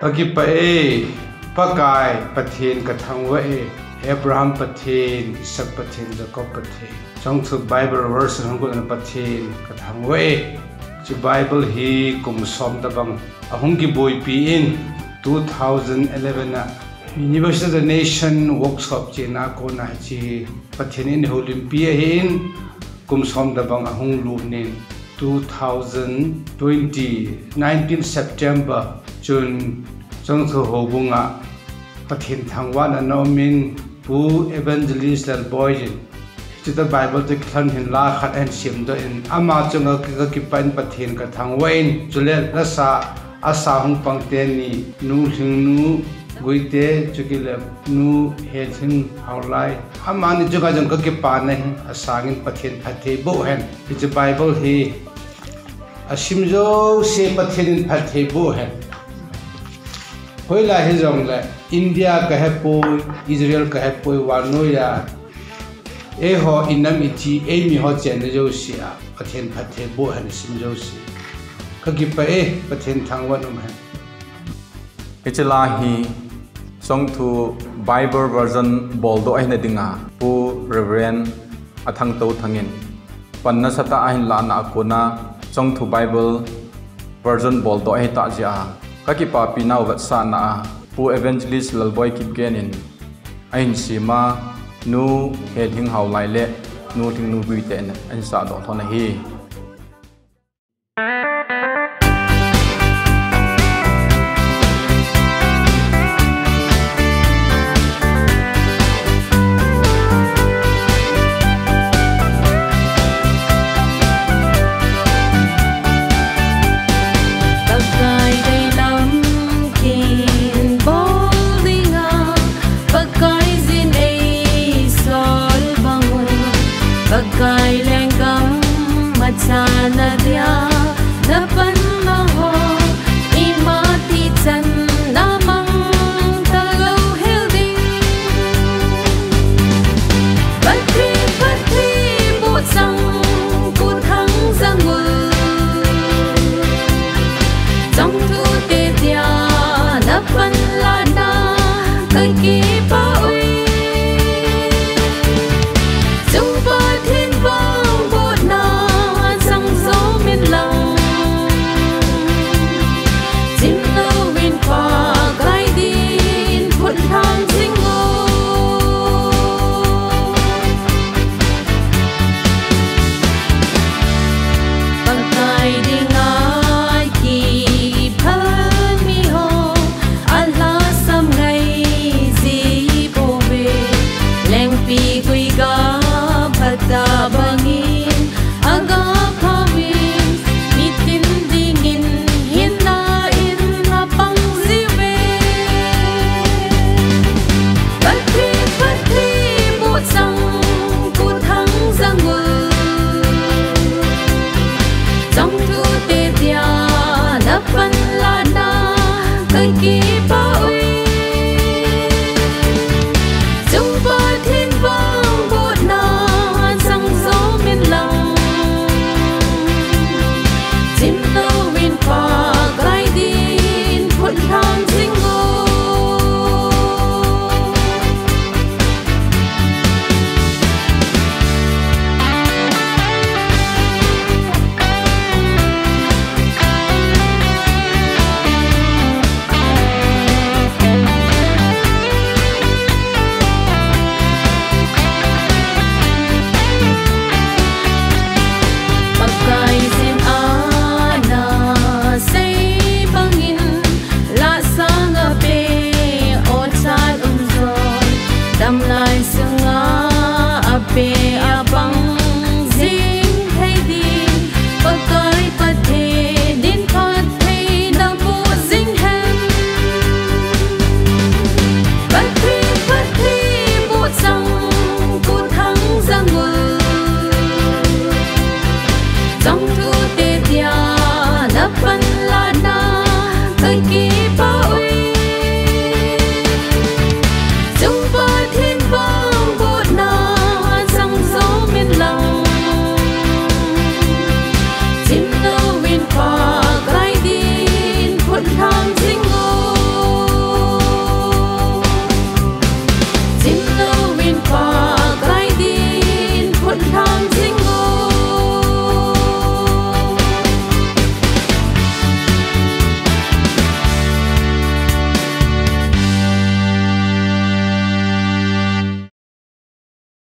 Pakipae pakai pathin kathangwae Abraham pathin Isaac pathin Jacob pathin trong thư Bible verse hong ko na pathin kathangwae chi Bible hi kum som tabang ahong ki boy pi in 2011 na University of the Nation workshop chi na ko na chi pathin in Olympia hin kum som tabang ahong lu nin 2020 19 September June trong thư hồ bunga pathin thangwan anomin pu evangelist lal boy chita Bible te khan hin la khat en sim do in ama chunga ki pan pathin ka thangwain chule la sa asa hung pangte ni nu thing nu guite chukile nu he thing haulai ama ni juga jang ka ki pa nahi asangin pathin phathe bo hen chi Bible hi asimjo se pathin phathe bo hen Hoila hizong le India ka hepoi Israel ka hepoi wanoya ho inam iti mi ho chen jo sia pathen phathe bo han sim jo si ka gi pa pathen thangwan han ichla hi song thu Bible version boldo aina dinga pu reverend athang to thangin panna sata ahin la na akona song thu Bible version boldo ai ta ja kaki pa pinaw vat sana pu evangelist lalboy kip genin ain sima nu he thing haw lai le nu thing nu bui te an sa do thona hi Pagkai lenggam macana dia dapat maho imati chan namang tagaw healthy patri patri butsang puthang zangul trong thu te dia dapat lada kai ki pa lo win pa